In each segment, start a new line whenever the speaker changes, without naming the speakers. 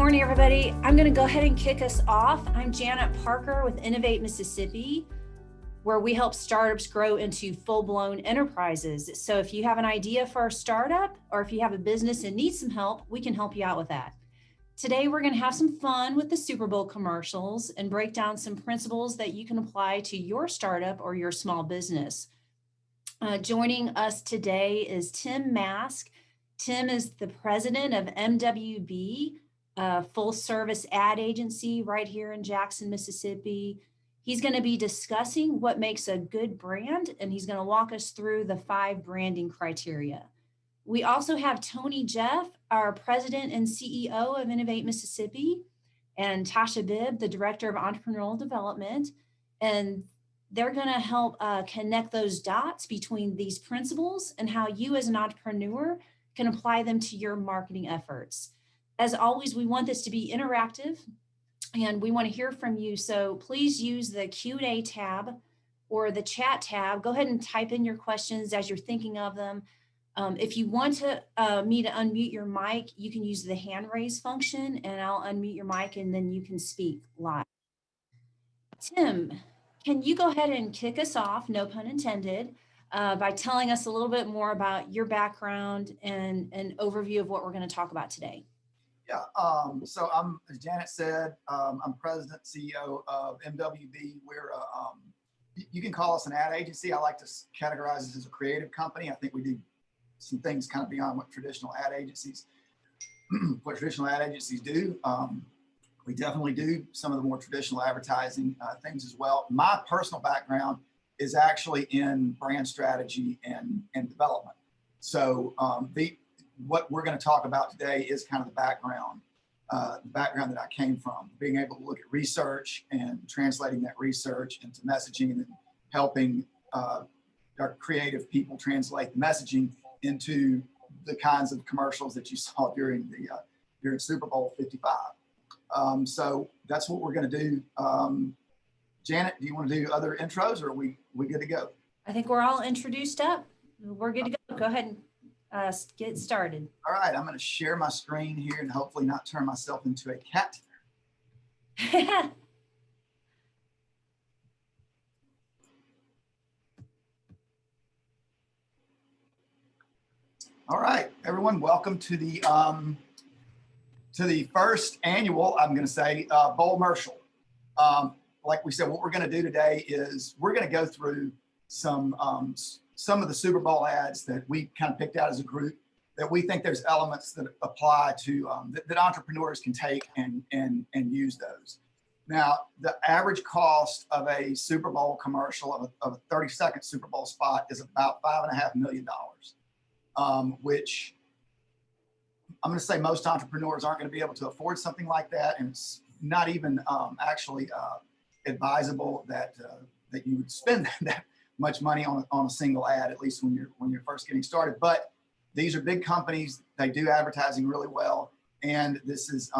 morning, everybody. I'm going to go ahead and kick us off. I'm Janet Parker with Innovate Mississippi, where we help startups grow into full-blown enterprises. So if you have an idea for a startup, or if you have a business and need some help, we can help you out with that. Today, we're going to have some fun with the Super Bowl commercials and break down some principles that you can apply to your startup or your small business. Joining us today is Tim Mask. Tim is the president of MWB, a full-service ad agency right here in Jackson, Mississippi. He's going to be discussing what makes a good brand, and he's going to walk us through the 5 branding criteria. We also have Tony Jeff, our president and CEO of Innovate Mississippi, and Tasha Bibb, the director of entrepreneurial development. And they're going to help connect those dots between these principles and how you as an entrepreneur can apply them to your marketing efforts. As always, we want this to be interactive and we want to hear from you. So please use the Q&A tab or the chat tab. Go ahead and type in your questions as you're thinking of them. If you want me to unmute your mic, you can use the hand raise function and I'll unmute your mic and then you can speak live. Tim, can you go ahead and kick us off, no pun intended, by telling us a little bit more about your background and an overview of what we're going to talk about today?
Yeah, so as Janet said, I'm president, CEO of MWB. We're, you can call us an ad agency. I like to categorize us as a creative company. I think we do some things kind of beyond what traditional ad agencies do. We definitely do some of the more traditional advertising things as well. My personal background is actually in brand strategy and development. So what we're going to talk about today is kind of the background that I came from, being able to look at research and translating that research into messaging and then helping our creative people translate the messaging into the kinds of commercials that you saw during Super Bowl 55. So that's what we're going to do. Janet, do you want to do other intros or are we good to go?
I think we're all introduced up. We're good to go. Go ahead and get started.
All right, I'm going to share my screen here and hopefully not turn myself into a cat. All right, everyone, welcome to the first annual, I'm going to say, Bowlmmercial. Like we said, what we're going to do today is we're going to go through some of the Super Bowl ads that we kind of picked out as a group that we think there's elements that apply to that entrepreneurs can take and use those. Now, the average cost of a Super Bowl commercial of a 30-second Super Bowl spot is about $5.5 million, which I'm going to say most entrepreneurs aren't going to be able to afford something like that, and it's not even actually advisable that you would spend that much money on a single ad, at least when you're first getting started. But these are big companies; they do advertising really well, and this is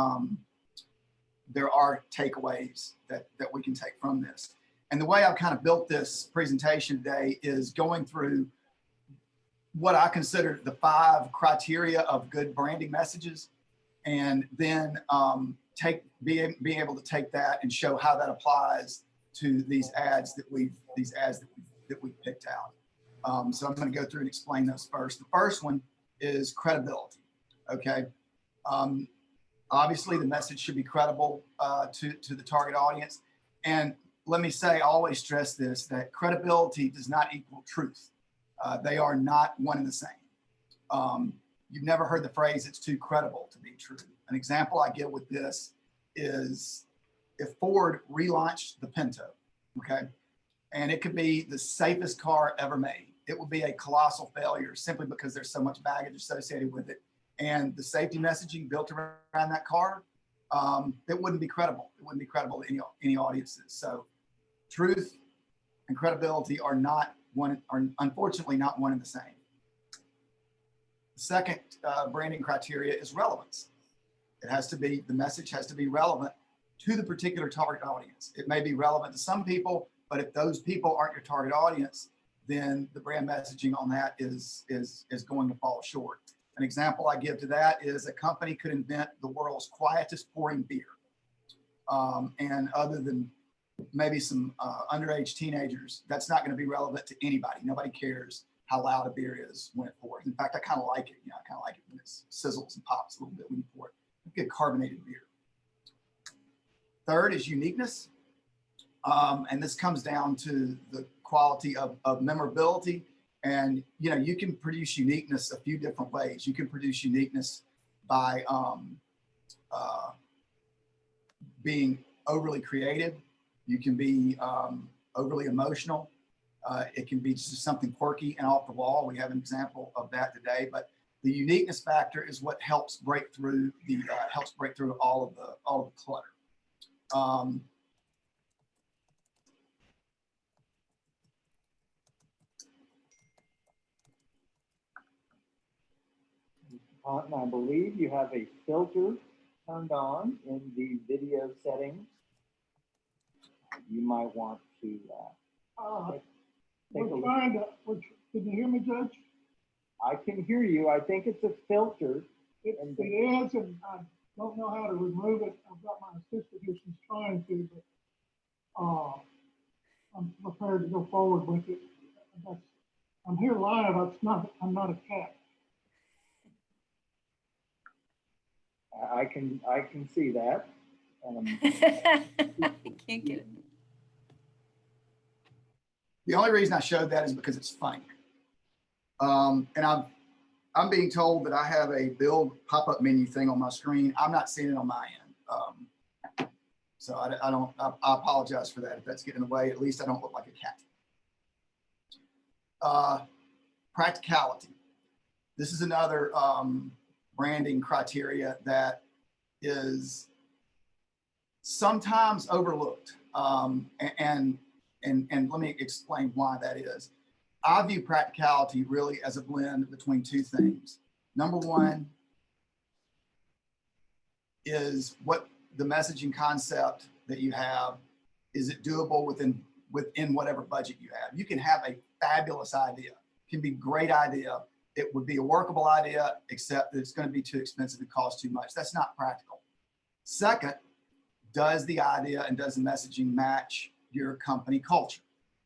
there are takeaways that we can take from this. And the way I've kind of built this presentation today is going through what I consider the 5 criteria of good branding messages, and then being able to take that and show how that applies to these ads that we've picked out. So I'm going to go through and explain those first. The first one is credibility. Okay. Obviously, the message should be credible to the target audience. And let me say, I always stress this, that credibility does not equal truth. They are not one and the same. You've never heard the phrase, it's too credible to be true. An example I give with this is if Ford relaunched the Pinto, okay, and it could be the safest car ever made, it would be a colossal failure simply because there's so much baggage associated with it. And the safety messaging built around that car, it wouldn't be credible. It wouldn't be credible to any audiences. So truth and credibility are unfortunately not one and the same. The second branding criteria is relevance. The message has to be relevant to the particular target audience. It may be relevant to some people, but if those people aren't your target audience, then the brand messaging on that is going to fall short. An example I give to that is a company could invent the world's quietest pouring beer. And other than maybe some underage teenagers, that's not going to be relevant to anybody. Nobody cares how loud a beer is when it pours. In fact, I kind of like it. You know, I kind of like it when it sizzles and pops a little bit when you pour it. Good carbonated beer. Third is uniqueness. And this comes down to the quality of memorability. And, you know, you can produce uniqueness a few different ways. You can produce uniqueness by being overly creative. You can be overly emotional. It can be just something quirky and off the wall. We have an example of that today. But the uniqueness factor is what helps break through the all of the clutter.
I believe you have a filter turned on in the video settings. You might want to
we're trying to, can you hear me, Judge?
I can hear you. I think it's a filter.
It is, and I don't know how to remove it. I've got my assistant here, she's trying to, but I'm prepared to go forward with it. I'm here live, I'm not a cat.
I can see that.
I can't get it.
The only reason I showed that is because it's funny. And I'm being told that I have a build pop-up menu thing on my screen. I'm not seeing it on my end. So I apologize for that. If that's getting in the way, at least I don't look like a cat. Practicality. This is another branding criteria that is sometimes overlooked. And let me explain why that is. I view practicality really as a blend between two things. Number one is what the messaging concept that you have, is it doable within whatever budget you have? You can have a fabulous idea, it can be a great idea. It would be a workable idea, except that it's going to be too expensive and cost too much. That's not practical. Second, does the idea and does the messaging match your company culture,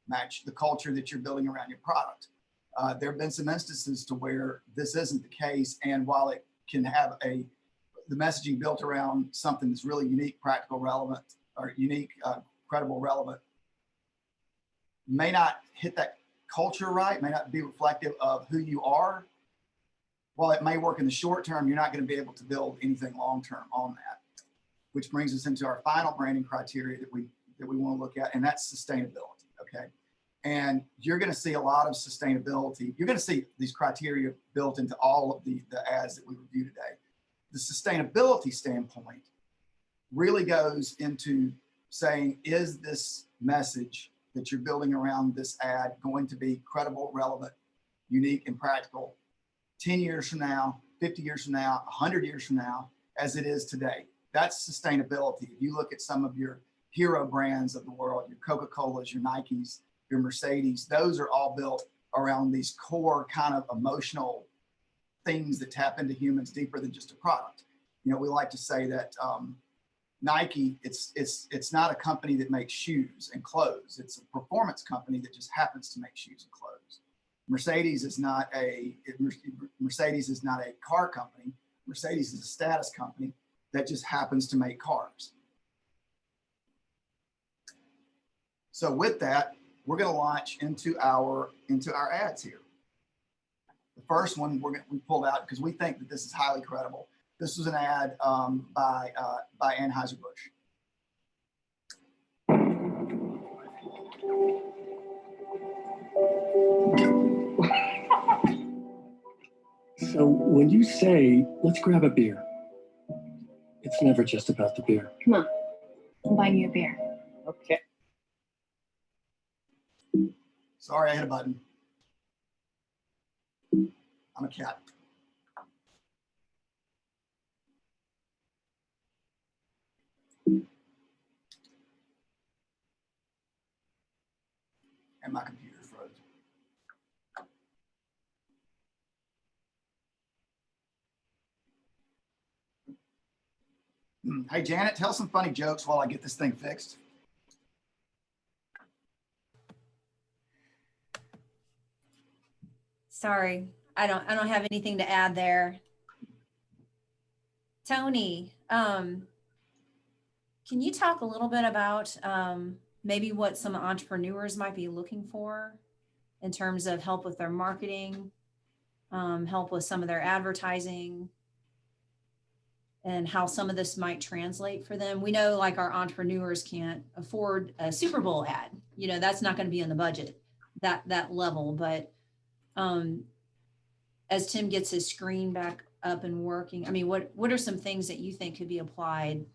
match the culture that you're building around your product? There have been some instances to where this isn't the case, and while it can have the messaging built around something that's really unique, practical, relevant, or unique, credible, relevant, may not hit that culture right, may not be reflective of who you are. While it may work in the short term, you're not going to be able to build anything long term on that. Which brings us into our final branding criteria that we want to look at, and that's sustainability. Okay, and you're going to see a lot of sustainability. You're going to see these criteria built into all of the ads that we review today. The sustainability standpoint really goes into saying, is this message that you're building around this ad going to be credible, relevant, unique, and practical 10 years from now, 50 years from now, 100 years from now, as it is today? That's sustainability. If you look at some of your hero brands of the world, your Coca-Colas, your Nikes, your Mercedes, those are all built around these core kind of emotional things that tap into humans deeper than just a product. You know, we like to say that Nike, it's not a company that makes shoes and clothes. It's a performance company that just happens to make shoes and clothes. Mercedes is not a car company. Mercedes is a status company that just happens to make cars. So with that, we're going to launch into our ads here. The first one we pulled out because we think that this is highly credible. This was an ad by Anheuser-Busch.
So when you say, let's grab a beer, it's never just about the beer.
Come on, I'm buying you a beer.
Okay.
Sorry, I hit a button. I'm a cat. And my computer froze. Hey, Janet, tell some funny jokes while I get this thing fixed.
Sorry, I don't have anything to add there. Tony, can you talk a little bit about maybe what some entrepreneurs might be looking for in terms of help with their marketing, help with some of their advertising, and how some of this might translate for them? We know like our entrepreneurs can't afford a Super Bowl ad. You know, that's not going to be in the budget, that level. But as Tim gets his screen back up and working, I mean, what are some things that you think could be applied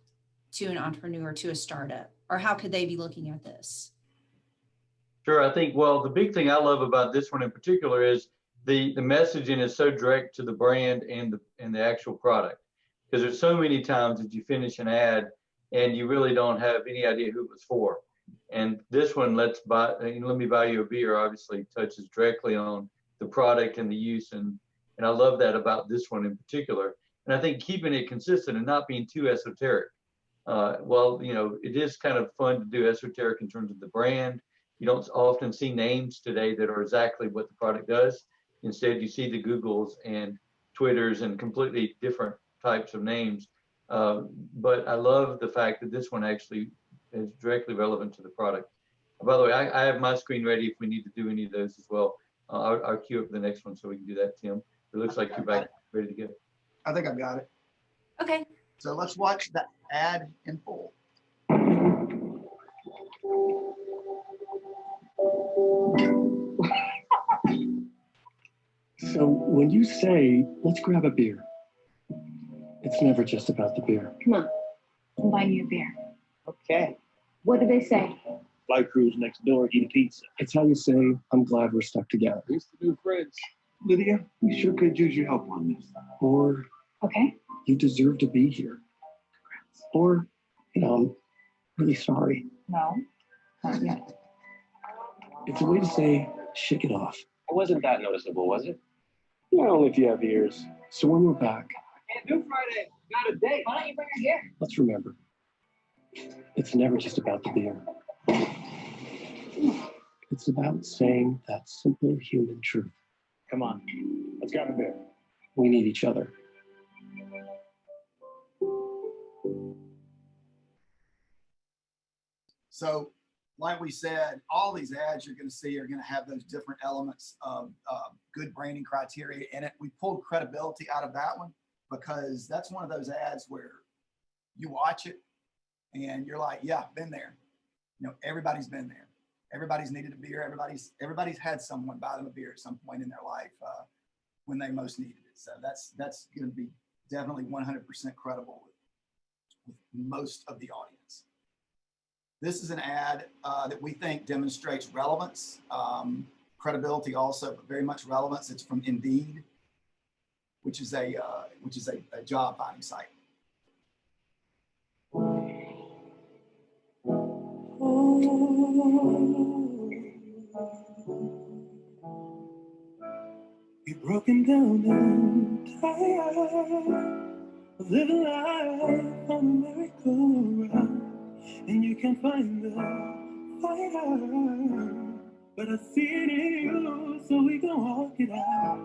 to an entrepreneur, to a startup, or how could they be looking at this?
Sure. I think, well, the big thing I love about this one in particular is the messaging is so direct to the brand and the actual product. Because there's so many times that you finish an ad and you really don't have any idea who it was for. And this one, let me buy you a beer, obviously touches directly on the product and the use. And I love that about this one in particular. And I think keeping it consistent and not being too esoteric. Well, you know, it is kind of fun to do esoteric in terms of the brand. You don't often see names today that are exactly what the product does. Instead, you see the Googles and Twitters and completely different types of names. But I love the fact that this one actually is directly relevant to the product. By the way, I have my screen ready if we need to do any of those as well. I'll queue up the next one so we can do that, Tim. It looks like you're back ready to go.
I think I've got it.
Okay.
So let's watch the ad in full.
So when you say, let's grab a beer, it's never just about the beer.
Come on, I'm buying you a beer.
Okay.
What do they say?
Flight crews next door, eat a pizza.
It's how you say, I'm glad we're stuck together.
Here's the new friends. Lydia, we sure could use your help on this.
Or
Okay.
you deserve to be here. Or, you know, I'm really sorry.
No, not yet.
It's a way to say, shake it off.
It wasn't that noticeable, was it? Yeah, only if you have ears.
So when we're back,
Can't do Friday. Got a date.
Why don't you bring her here?
let's remember, it's never just about the beer. It's about saying that simple human truth.
Come on, let's grab a beer.
We need each other.
So like we said, all these ads you're going to see are going to have those different elements of good branding criteria in it. We pulled credibility out of that one because that's one of those ads where you watch it and you're like, yeah, been there. You know, everybody's been there. Everybody's needed a beer. Everybody's had someone buy them a beer at some point in their life when they most needed it. So that's going to be definitely 100% credible with most of the audience. This is an ad that we think demonstrates relevance, credibility also, but very much relevance. It's from Indeed, which is a job finding site.
You're broken down and tired of living life on a merry-go-round, and you can't find the fire, but I see it in you, so we can walk it out.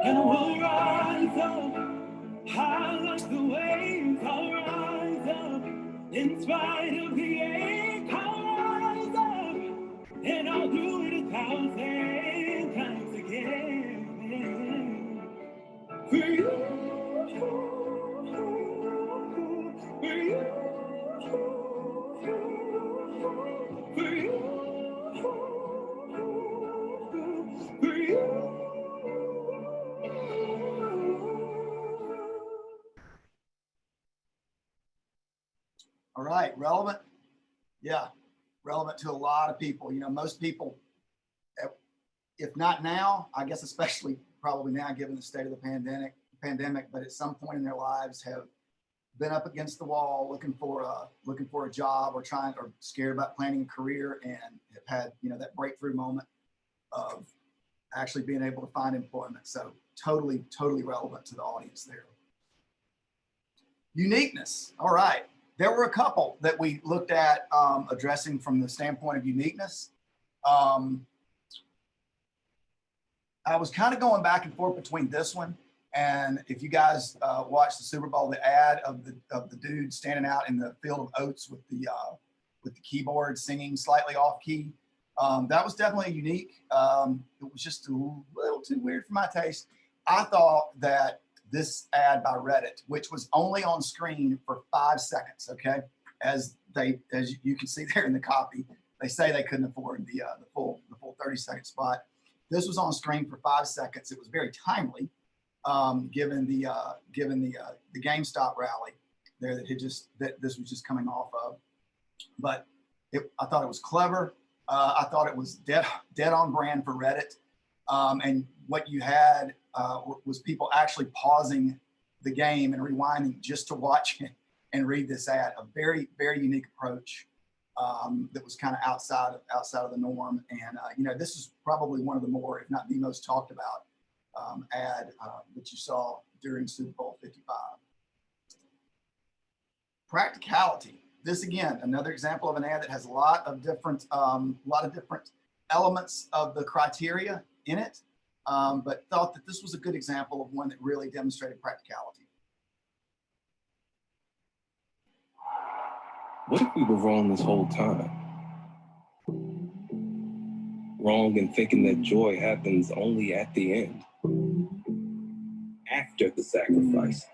And we'll rise up high like the waves. I'll rise up in spite of the ache. I'll rise up and I'll do it 1,000 times again. For you, for you, for you, for you.
All right, relevant. Yeah, relevant to a lot of people. You know, most people, if not now, I guess especially probably now given the state of the pandemic, but at some point in their lives have been up against the wall looking for a job or scared about planning a career and have had, you know, that breakthrough moment of actually being able to find employment. So totally relevant to the audience there. Uniqueness. All right. There were a couple that we looked at addressing from the standpoint of uniqueness. I was kind of going back and forth between this one, and if you guys watched the Super Bowl, the ad of the dude standing out in the field of oats with the keyboard singing slightly off key, that was definitely unique. It was just a little too weird for my taste. I thought that this ad by Reddit, which was only on screen for 5 seconds, okay, as you can see there in the copy, they say they couldn't afford the full 30-second spot. This was on screen for 5 seconds. It was very timely, given the GameStop rally there that this was just coming off of. But I thought it was clever. I thought it was dead on brand for Reddit. And what you had was people actually pausing the game and rewinding just to watch it and read this ad. A very, very unique approach that was kind of outside of the norm. And this is probably one of the more, if not the most talked about ad that you saw during Super Bowl 55. Practicality. This again, another example of an ad that has a lot of different elements of the criteria in it, but thought that this was a good example of one that really demonstrated practicality.
What if we were wrong this whole time? Wrong in thinking that joy happens only at the end, after the sacrifice,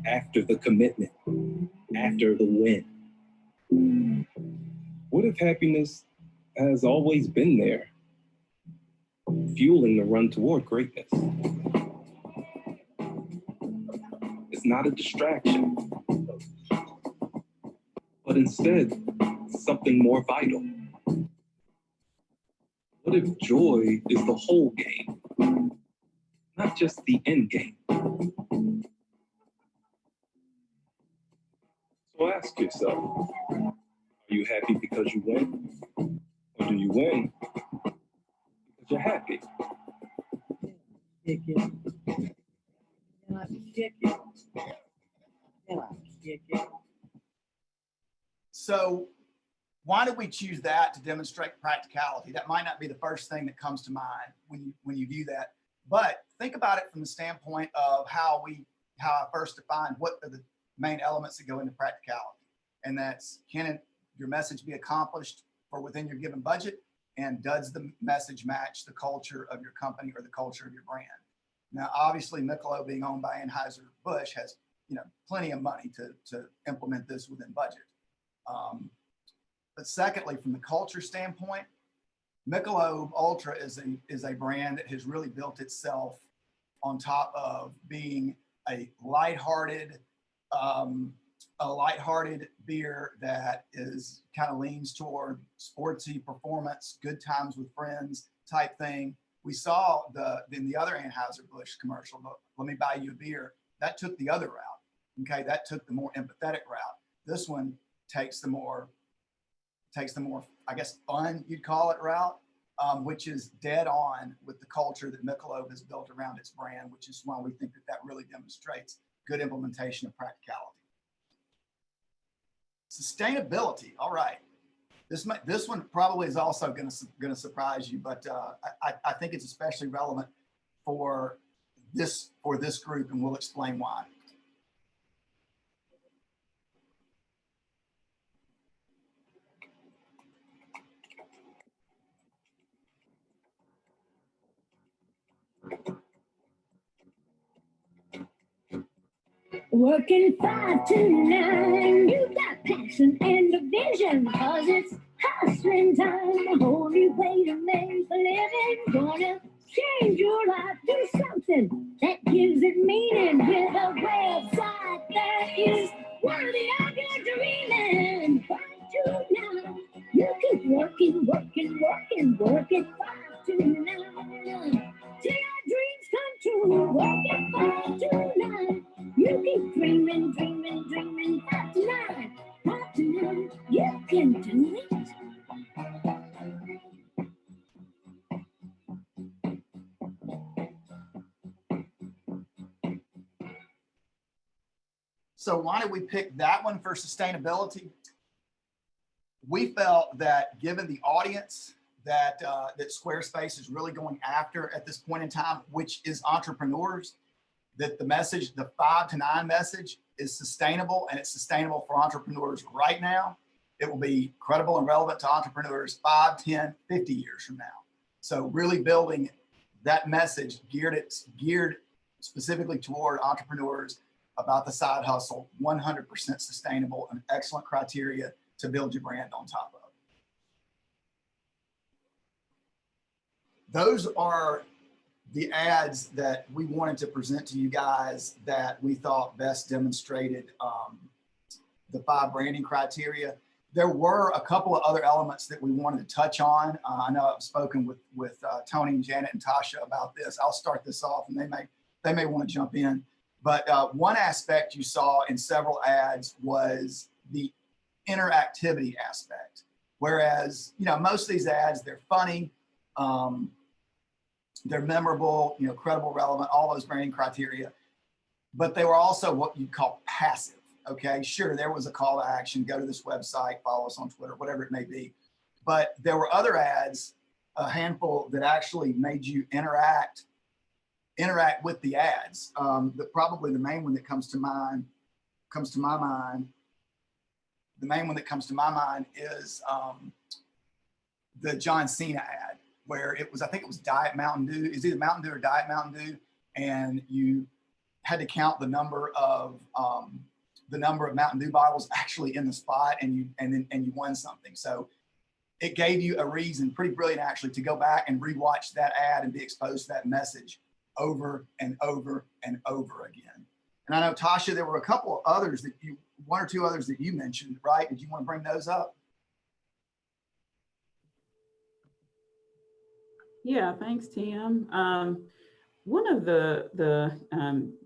after the commitment, after the win. What if happiness has always been there, fueling the run toward greatness? It's not a distraction, but instead something more vital. What if joy is the whole game, not just the end game? So ask yourself, are you happy because you win? Or do you win because you're happy?
Kick it. Can I kick it? Can I kick it?
So why did we choose that to demonstrate practicality? That might not be the first thing that comes to mind when you view that, but think about it from the standpoint of how I first defined what are the main elements that go into practicality. And that's, can your message be accomplished for within your given budget? And does the message match the culture of your company or the culture of your brand? Now, obviously, Michelob being owned by Anheuser-Busch has plenty of money to implement this within budget. But secondly, from the culture standpoint, Michelob Ultra is a brand that has really built itself on top of being a lighthearted beer that is kind of leans toward sportsy performance, good times with friends type thing. We saw in the other Anheuser-Busch commercial, let me buy you a beer, that took the other route. Okay, that took the more empathetic route. This one takes the more, I guess, fun, you'd call it, route, which is dead on with the culture that Michelob has built around its brand, which is why we think that really demonstrates good implementation of practicality. Sustainability. All right. This one probably is also going to surprise you, but I think it's especially relevant for this group, and we'll explain why.
Working 5 to 9, you got passion and a vision, cause it's hustling time, the only way to make a living. Gonna change your life, do something that gives it meaning, with a website that is worthy of your dreaming. 5 to 9, you keep working 5 to 9, till your dreams come true. Working 5 to 9. You keep dreaming 5 to 9, 5 to 9, you can do it.
So why did we pick that one for sustainability? We felt that given the audience that that Squarespace is really going after at this point in time, which is entrepreneurs, that the message, the 5 to 9 message, is sustainable, and it's sustainable for entrepreneurs right now. It will be credible and relevant to entrepreneurs 5, 10, 50 years from now. So really building that message geared specifically toward entrepreneurs about the side hustle, 100% sustainable, and excellent criteria to build your brand on top of. Those are the ads that we wanted to present to you guys that we thought best demonstrated the 5 branding criteria. There were a couple of other elements that we wanted to touch on. I know I've spoken with Tony and Janet and Tasha about this. I'll start this off, and they may want to jump in. But one aspect you saw in several ads was the interactivity aspect. Whereas, you know, most of these ads, they're funny, they're memorable, you know, credible, relevant, all those branding criteria. But they were also what you'd call passive. Okay, sure, there was a call to action, go to this website, follow us on Twitter, whatever it may be. But there were other ads, a handful, that actually made you interact with the ads. Probably the main one that comes to my mind is the John Cena ad, where it was, I think it was Diet Mountain Dew. It's either Mountain Dew or Diet Mountain Dew, and you had to count the number of Mountain Dew bottles actually in the spot, and you won something. So it gave you a reason, pretty brilliant actually, to go back and rewatch that ad and be exposed to that message over and over and over again. And I know, Tasha, there were a couple of others one or two others that you mentioned, right? Did you want to bring those up?
Yeah, thanks, Tim. One of the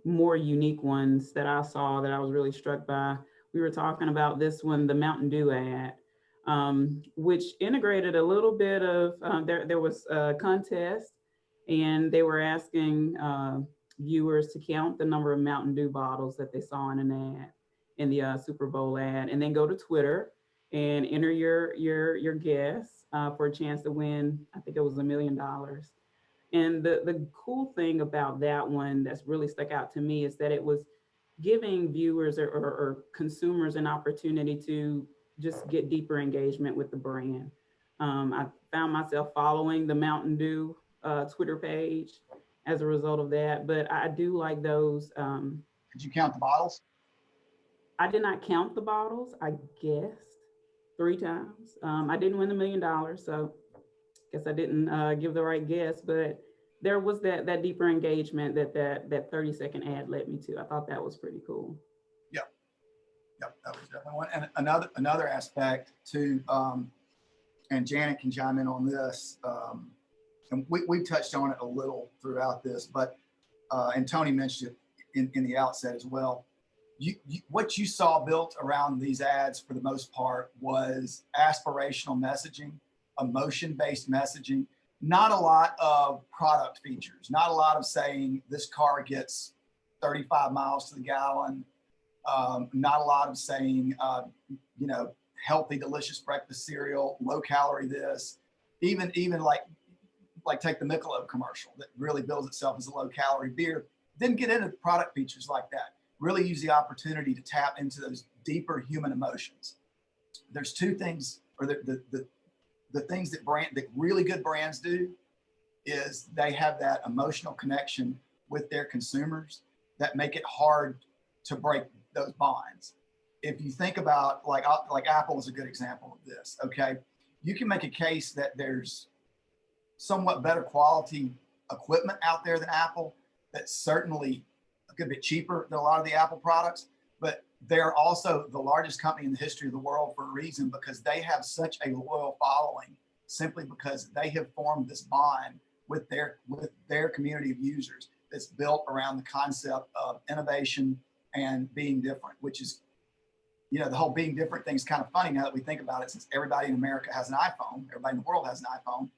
more unique ones that I saw that I was really struck by, we were talking about this one, the Mountain Dew ad, which integrated a little bit of, there was a contest, and they were asking viewers to count the number of Mountain Dew bottles that they saw in an ad, in the Super Bowl ad, and then go to Twitter and enter your guess for a chance to win, I think it was $1 million. And the cool thing about that one that's really stuck out to me is that it was giving viewers or consumers an opportunity to just get deeper engagement with the brand. I found myself following the Mountain Dew Twitter page as a result of that, but I do like those.
Did you count the bottles?
I did not count the bottles. I guessed 3 times. I didn't win $1 million, so guess I didn't give the right guess, but there was that deeper engagement that 30-second ad led me to. I thought that was pretty cool.
Yep, that was definitely one. And another aspect too, and Janet can chime in on this, and we touched on it a little throughout this, but and Tony mentioned it in the outset as well. What you saw built around these ads for the most part was aspirational messaging, emotion-based messaging, not a lot of product features, not a lot of saying this car gets 35 miles to the gallon, not a lot of saying, you know, healthy, delicious breakfast cereal, low calorie this, even like take the Michelob commercial that really bills itself as a low calorie beer. Didn't get into product features like that. Really use the opportunity to tap into those deeper human emotions. There's 2 things, or the things that really good brands do is they have that emotional connection with their consumers that make it hard to break those bonds. If you think about like Apple is a good example of this. Okay, you can make a case that there's somewhat better quality equipment out there than Apple that's certainly a good bit cheaper than a lot of the Apple products, but they're also the largest company in the history of the world for a reason, because they have such a loyal following simply because they have formed this bond with their community of users that's built around the concept of innovation and being different, which is, you know, the whole being different thing is kind of funny now that we think about it, since everybody in America has an iPhone, everybody in the world has an iPhone,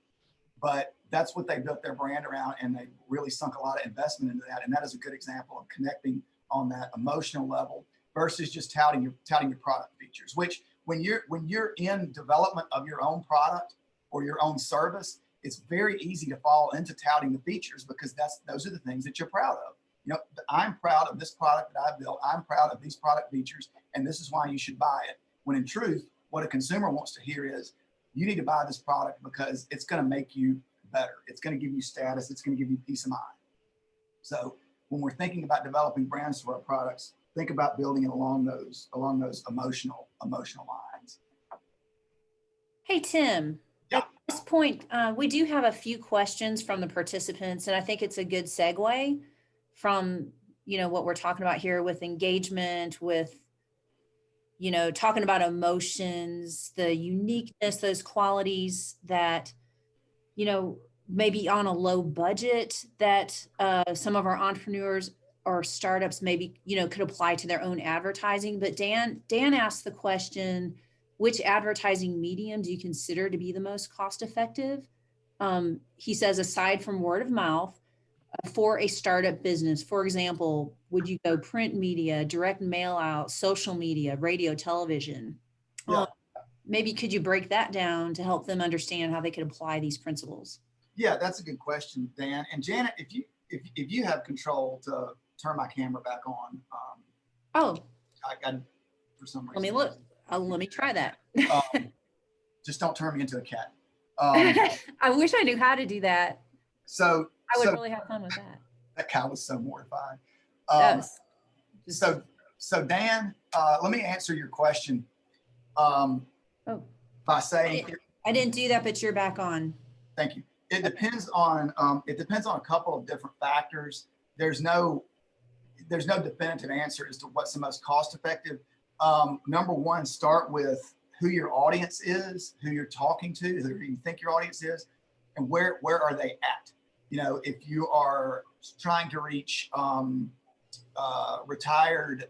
but that's what they built their brand around, and they really sunk a lot of investment into that. And that is a good example of connecting on that emotional level versus just touting your product features, which when you're in development of your own product or your own service, it's very easy to fall into touting the features because those are the things that you're proud of. You know, I'm proud of this product that I built. I'm proud of these product features, and this is why you should buy it. When in truth, what a consumer wants to hear is, you need to buy this product because it's going to make you better. It's going to give you status. It's going to give you peace of mind. So when we're thinking about developing brands for our products, think about building it along those emotional lines.
Hey, Tim.
Yeah.
At this point, we do have a few questions from the participants, and I think it's a good segue from, you know, what we're talking about here with engagement, with, you know, talking about emotions, the uniqueness, those qualities that, you know, maybe on a low budget that some of our entrepreneurs or startups maybe, you know, could apply to their own advertising. But Dan asked the question, which advertising medium do you consider to be the most cost effective? He says, aside from word of mouth, for a startup business, for example, would you go print media, direct mail out, social media, radio, television?
Yeah.
Maybe could you break that down to help them understand how they could apply these principles?
Yeah, that's a good question, Dan. And Janet, if you have control to turn my camera back on,
Oh,
I for some reason.
let me look. Let me try that.
Just don't turn me into a cat.
I wish I knew how to do that.
So
I would really have fun with that.
That guy was so mortified.
Yes.
So Dan, let me answer your question by saying
I didn't do that, but you're back on.
Thank you. It depends on a couple of different factors. There's no definitive answer as to what's the most cost effective. Number one, start with who your audience is, who you're talking to, who you think your audience is, and where are they at? You know, if you are trying to reach retired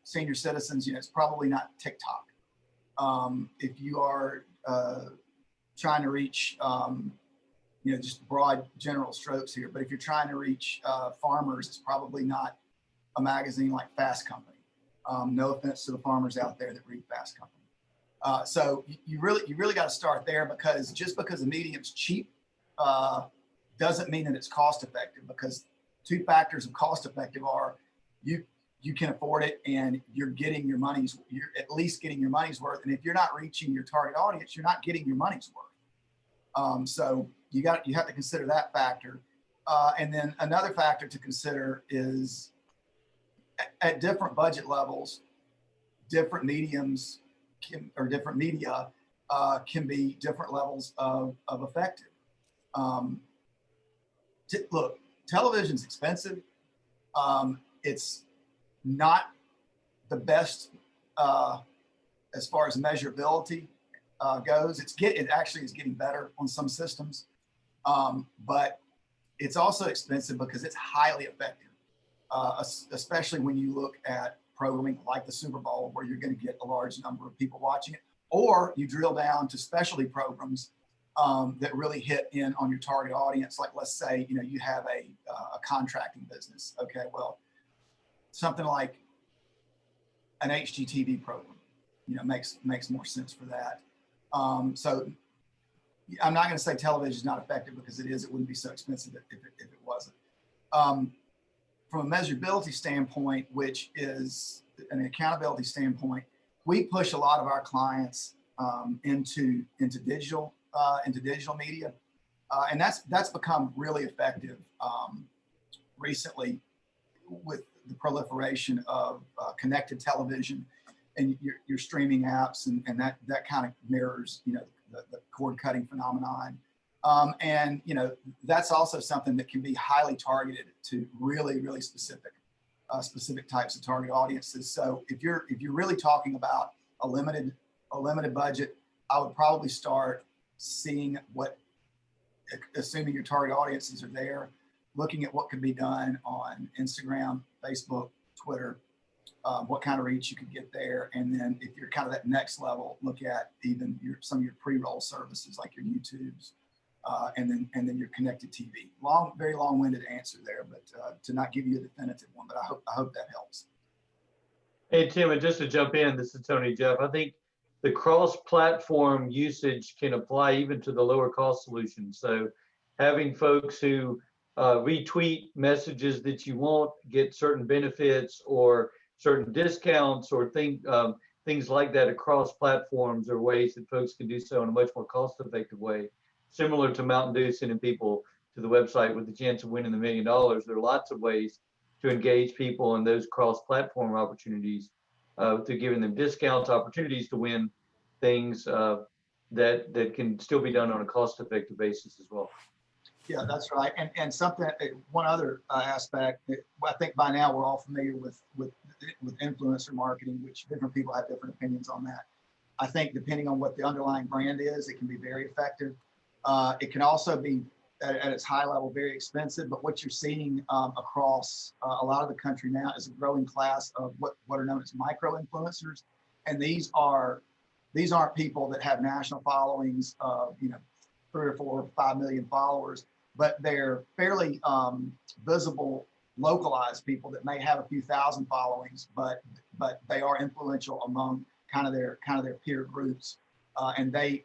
senior citizens, you know, it's probably not TikTok. If you are trying to reach, you know, just broad general strokes here, but if you're trying to reach farmers, it's probably not a magazine like Fast Company. No offense to the farmers out there that read Fast Company. So you really got to start there, because just because the medium's cheap doesn't mean that it's cost effective, because two factors of cost effective are you can afford it and you're at least getting your money's worth. And if you're not reaching your target audience, you're not getting your money's worth. So you have to consider that factor. And then another factor to consider is at different budget levels, different mediums different media can be different levels of effective. Look, television's expensive. It's not the best as far as measurability goes. It actually is getting better on some systems, but it's also expensive because it's highly effective, especially when you look at programming like the Super Bowl, where you're going to get a large number of people watching it, or you drill down to specialty programs that really hit in on your target audience. Like, let's say, you know, you have a contracting business. Okay, well, something like an HGTV program, you know, makes more sense for that. So I'm not going to say television is not effective, because it is. It wouldn't be so expensive if it wasn't. From a measurability standpoint, which is an accountability standpoint, we push a lot of our clients into digital media, and that's become really effective recently with the proliferation of connected television and your streaming apps, and that kind of mirrors, you know, the cord cutting phenomenon. And, you know, that's also something that can be highly targeted to really, really specific types of target audiences. So if you're really talking about a limited budget, I would probably start seeing assuming your target audiences are there, looking at what could be done on Instagram, Facebook, Twitter, what kind of reach you could get there. And then if you're kind of that next level, look at even some of your pre-roll services like your YouTubes, and then your connected TV. Very long-winded answer there, but to not give you a definitive one, but I hope that helps.
Hey, Tim, and just to jump in, this is Tony Jeff. I think the cross-platform usage can apply even to the lower cost solutions. So having folks who retweet messages that you want, get certain benefits or certain discounts or things like that across platforms are ways that folks can do so in a much more cost-effective way. Similar to Mountain Dew sending people to the website with the chance of winning $1 million, there are lots of ways to engage people in those cross-platform opportunities, to giving them discounts, opportunities to win things that can still be done on a cost-effective basis as well.
Yeah, that's right. And something, one other aspect, I think by now we're all familiar with influencer marketing, which different people have different opinions on that. I think depending on what the underlying brand is, it can be very effective. It can also be at its high level very expensive, but what you're seeing across a lot of the country now is a growing class of what are known as micro influencers, and these aren't people that have national followings of 3 or 4 or 5 million followers, but they're fairly visible, localized people that may have a few thousand followings, but they are influential among kind of their peer groups, and they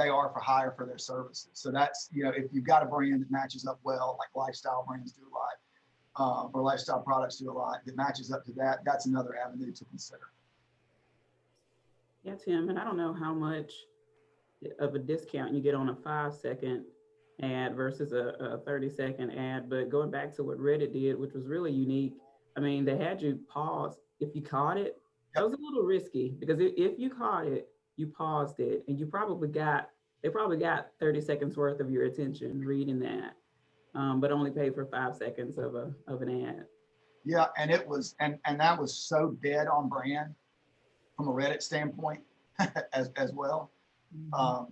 are for hire for their services. So that's, if you've got a brand that matches up well, like lifestyle brands do a lot, or lifestyle products do a lot, that matches up to that, that's another avenue to consider.
Yeah, Tim, and I don't know how much of a discount you get on a 5-second ad versus a 30-second ad, but going back to what Reddit did, which was really unique, I mean, they had you pause. If you caught it, that was a little risky, because if you caught it, you paused it, and they probably got 30 seconds worth of your attention reading that, but only paid for 5 seconds of an ad.
Yeah, and it was, and that was so dead on brand from a Reddit standpoint as well.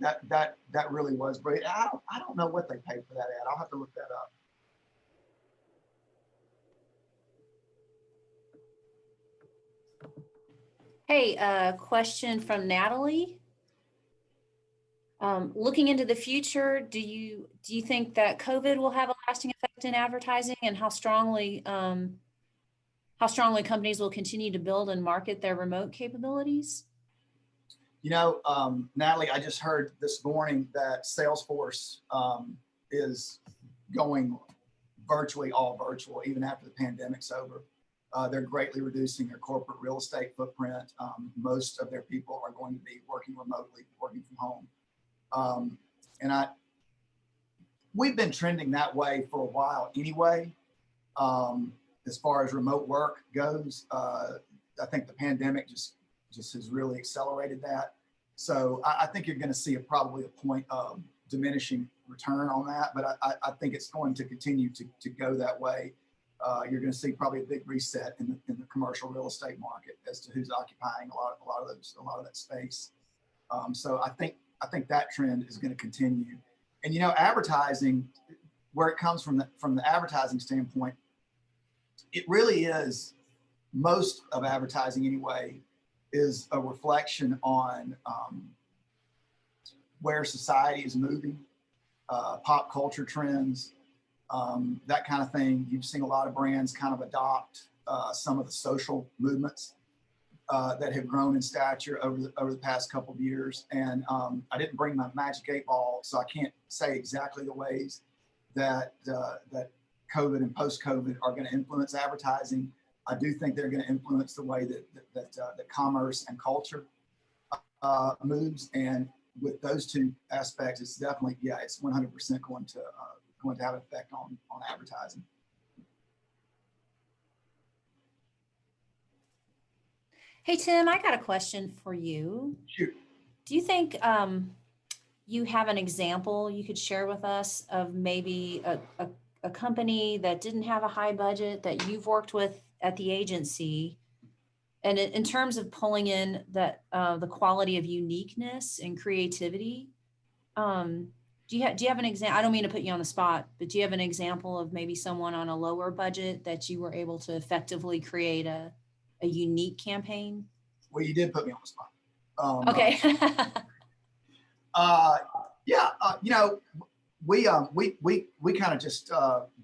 That really was great. I don't know what they paid for that ad. I'll have to look that up.
Hey, question from Natalie. Looking into the future, do you think that COVID will have a lasting effect in advertising, and how strongly companies will continue to build and market their remote capabilities?
Natalie, I just heard this morning that Salesforce is going virtually all virtual, even after the pandemic's over. They're greatly reducing their corporate real estate footprint. Most of their people are going to be working remotely, working from home. We've been trending that way for a while anyway. As far as remote work goes, I think the pandemic just has really accelerated that. So I think you're going to see probably a point of diminishing return on that, but I think it's going to continue to go that way. You're going to see probably a big reset in the commercial real estate market as to who's occupying a lot of that space. So I think that trend is going to continue. And advertising, where it comes from the advertising standpoint, it really is, most of advertising anyway, is a reflection on where society is moving, pop culture trends, that kind of thing. You've seen a lot of brands kind of adopt some of the social movements that have grown in stature over the past couple of years. And I didn't bring my magic 8-ball, so I can't say exactly the ways that COVID and post-COVID are going to influence advertising. I do think they're going to influence the way that commerce and culture moves. And with those two aspects, it's definitely, it's 100% going to have an effect on advertising.
Hey, Tim, I got a question for you.
Shoot.
Do you think you have an example you could share with us of maybe a company that didn't have a high budget that you've worked with at the agency, and in terms of pulling in that the quality of uniqueness and creativity? Do you have an example? I don't mean to put you on the spot, but do you have an example of maybe someone on a lower budget that you were able to effectively create a unique campaign?
Well, you did put me on the spot.
Okay.
Yeah, we kind of just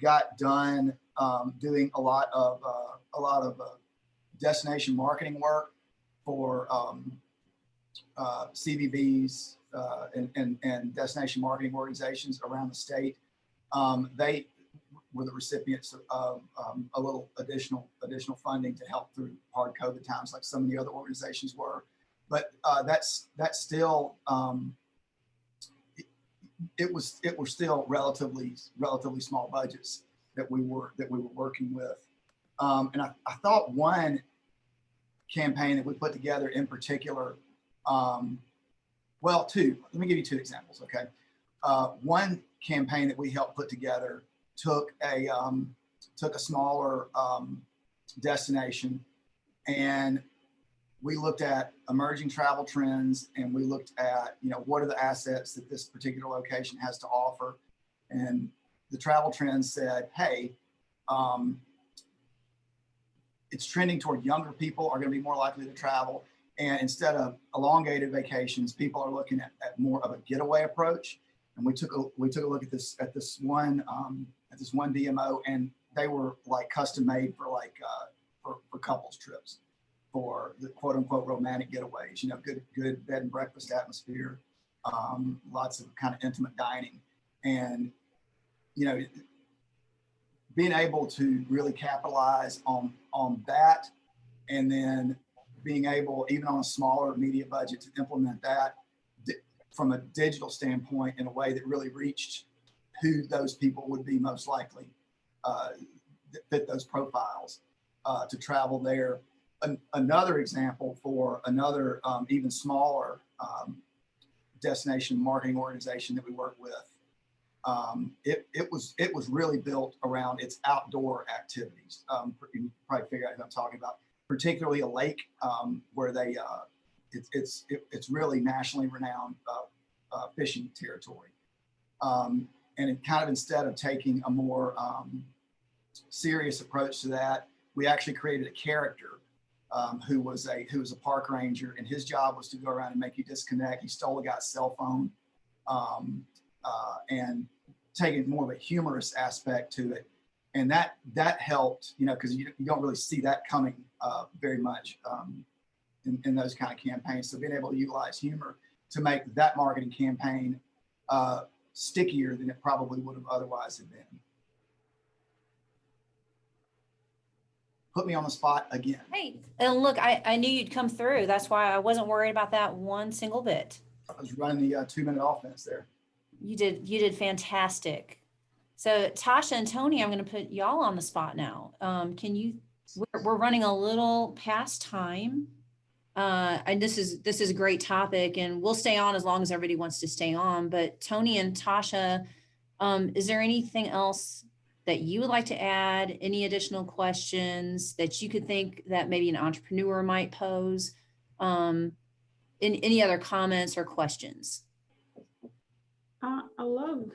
got done doing a lot of destination marketing work for CVBs and destination marketing organizations around the state. They were the recipients of a little additional funding to help through hard COVID times, like some of the other organizations were. But that's still it was still relatively small budgets that we were working with. And I thought one campaign that we put together in particular, well, two. Let me give you two examples, okay? One campaign that we helped put together took a smaller destination, and we looked at emerging travel trends, and we looked at, what are the assets that this particular location has to offer. And the travel trends said, hey, it's trending toward younger people are going to be more likely to travel. And instead of elongated vacations, people are looking at more of a getaway approach. And we took a look at this one DMO, and they were like custom made for for couples trips, for the quote unquote romantic getaways. Good bed and breakfast atmosphere, lots of kind of intimate dining, and being able to really capitalize on that, and then being able, even on a smaller media budget, to implement that from a digital standpoint in a way that really reached who those people would be most likely that fit those profiles to travel there. Another example for another even smaller destination marketing organization that we work with, it was really built around its outdoor activities. You can probably figure out who I'm talking about, particularly a lake where they it's really nationally renowned fishing territory. And it kind of, instead of taking a more serious approach to that, we actually created a character who was a park ranger, and his job was to go around and make you disconnect. He stole a guy's cell phone, and taking more of a humorous aspect to it, and that helped, because you don't really see that coming very much in those kind of campaigns. So being able to utilize humor to make that marketing campaign stickier than it probably would have otherwise have been. Put me on the spot again.
Hey, and look, I knew you'd come through. That's why I wasn't worried about that one single bit.
I was running the 2-minute offense there.
You did fantastic. So Tasha and Tony, I'm going to put y'all on the spot now. We're running a little past time. And this is a great topic, and we'll stay on as long as everybody wants to stay on. But Tony and Tasha, is there anything else that you would like to add? Any additional questions that you could think that maybe an entrepreneur might pose? Any other comments or questions?
I love,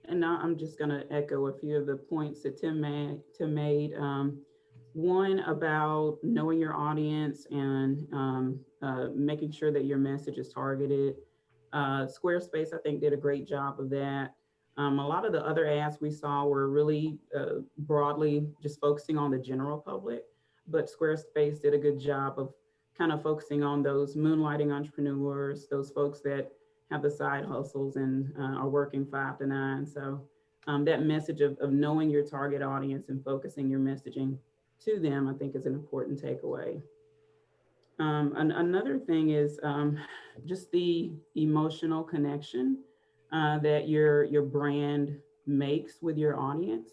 and I'm just going to echo a few of the points that Tim made. One about knowing your audience and making sure that your message is targeted. Squarespace, I think, did a great job of that. A lot of the other ads we saw were really broadly just focusing on the general public, but Squarespace did a good job of kind of focusing on those moonlighting entrepreneurs, those folks that have the side hustles and are working 5 to 9. So that message of knowing your target audience and focusing your messaging to them, I think, is an important takeaway. Another thing is just the emotional connection that your brand makes with your audience.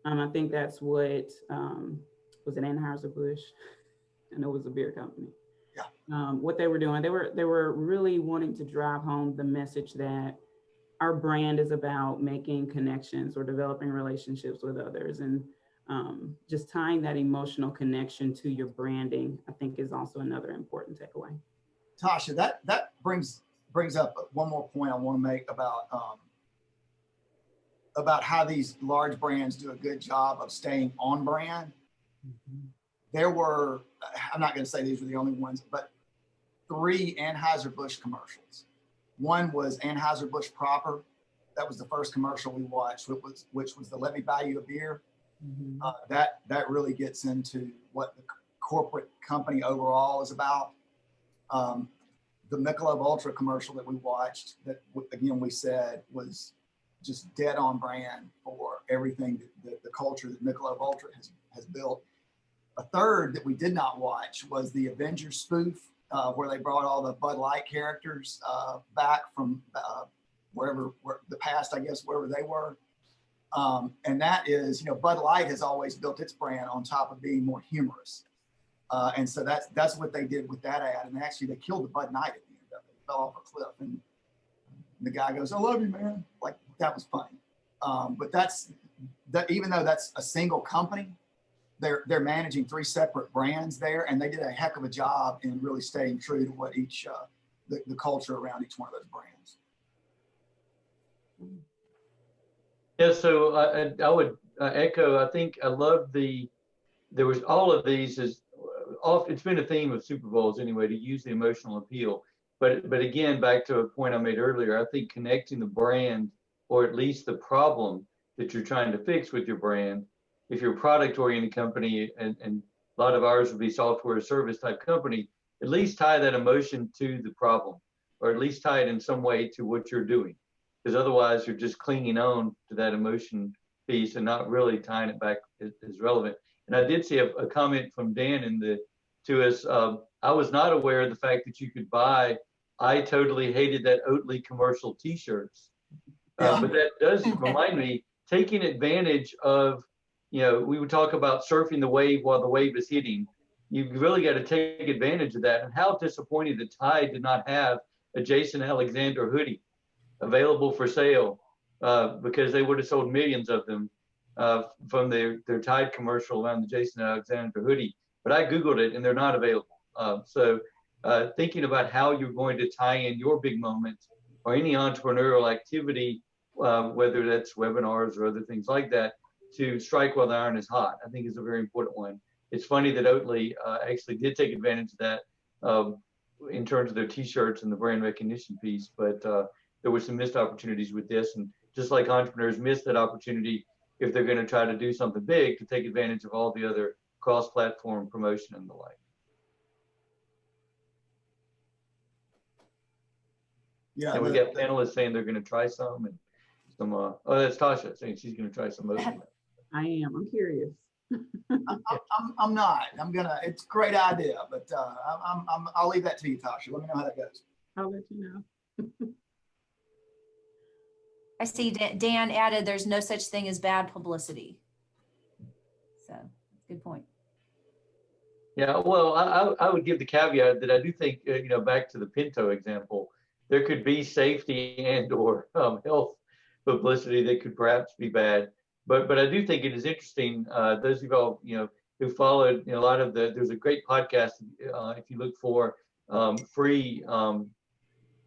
I think that's what was it Anheuser-Busch? I know it was a beer company. Yeah. What they were doing, they were really wanting to drive home the message that our brand is about making connections or developing relationships with others, and just tying that emotional connection to your branding, I think, is also another important takeaway.
Tasha, that brings up one more point I want to make about how these large brands do a good job of staying on brand. Mm-hmm. There were, I'm not going to say these were the only ones, but 3 Anheuser-Busch commercials One was Anheuser-Busch proper. That was the first commercial we watched, which was the Let Me Buy You a Beer. That really gets into what the corporate company overall is about. The Michelob Ultra commercial that we watched, that again we said was just dead on brand for everything that the culture that Michelob Ultra has built. A third that we did not watch was the Avengers spoof, where they brought all the Bud Light characters back from wherever the past, I guess, wherever they were. And that is, Bud Light has always built its brand on top of being more humorous. And so that's what they did with that ad. And actually, they killed the Bud Light at the end of it. It fell off a cliff, and the guy goes, "I love you, man." Like, that was funny. But even though that's a single company, they're managing 3 separate brands there, and they did a heck of a job in really staying true to what each the culture around each one of those brands.
Yeah, so I would echo. I think I love there was all of these is it's been a theme of Super Bowls anyway, to use the emotional appeal. But again, back to a point I made earlier, I think connecting the brand, or at least the problem that you're trying to fix with your brand. If you're a product-oriented company, and a lot of ours would be software service type company, at least tie that emotion to the problem, or at least tie it in some way to what you're doing. Because otherwise you're just clinging on to that emotion piece and not really tying it back as relevant. And I did see a comment from Dan to us. I was not aware of the fact that you could buy "I totally hated that Oatly commercial" t-shirts. But that does remind me, taking advantage of, we would talk about surfing the wave while the wave is hitting. You've really got to take advantage of that. And how disappointing that Tide did not have a Jason Alexander hoodie available for sale, because they would have sold millions of them from their Tide commercial around the Jason Alexander hoodie. But I Googled it and they're not available. So thinking about how you're going to tie in your big moment or any entrepreneurial activity, whether that's webinars or other things like that, to strike while the iron is hot, I think is a very important one. It's funny that Oatly actually did take advantage of that in terms of their t-shirts and the brand recognition piece, but there were some missed opportunities with this. And just like entrepreneurs miss that opportunity if they're going to try to do something big, to take advantage of all the other cross-platform promotion and the like.
Yeah,
and we got panelists saying they're going to try some, and some. Oh, that's Tasha saying she's going to try some of them.
I am. I'm curious.
I'm not. I'm gonna. It's a great idea, but I'll leave that to you, Tasha. Let me know how that goes.
I'll let you know.
I see Dan added, "There's no such thing as bad publicity." So good point.
Yeah, well, I would give the caveat that I do think, back to the Pinto example, there could be safety and or health publicity that could perhaps be bad. But I do think it is interesting. Those of you all, who followed a lot of there's a great podcast if you look for free.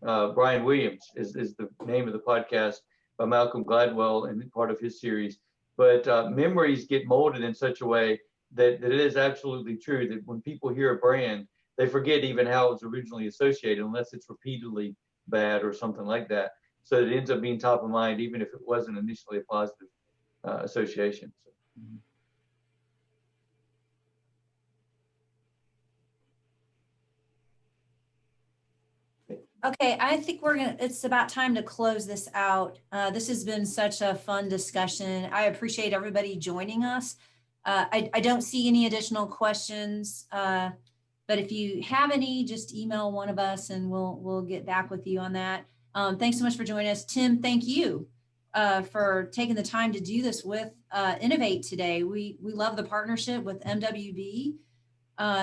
Brian Williams is the name of the podcast by Malcolm Gladwell and part of his series. But memories get molded in such a way that it is absolutely true that when people hear a brand, they forget even how it was originally associated, unless it's repeatedly bad or something like that. So it ends up being top of mind, even if it wasn't initially a positive association. So.
Okay, I think it's about time to close this out. This has been such a fun discussion. I appreciate everybody joining us. I don't see any additional questions, but if you have any, just email one of us and we'll get back with you on that. Thanks so much for joining us. Tim, thank you for taking the time to do this with Innovate today. We love the partnership with MWB.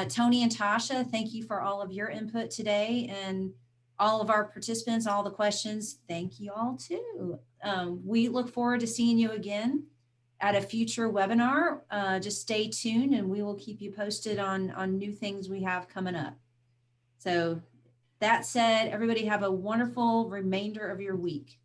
Tony and Tasha, thank you for all of your input today, and all of our participants, all the questions. Thank you all too. We look forward to seeing you again at a future webinar. Just stay tuned and we will keep you posted on new things we have coming up. So that said, everybody have a wonderful remainder of your week.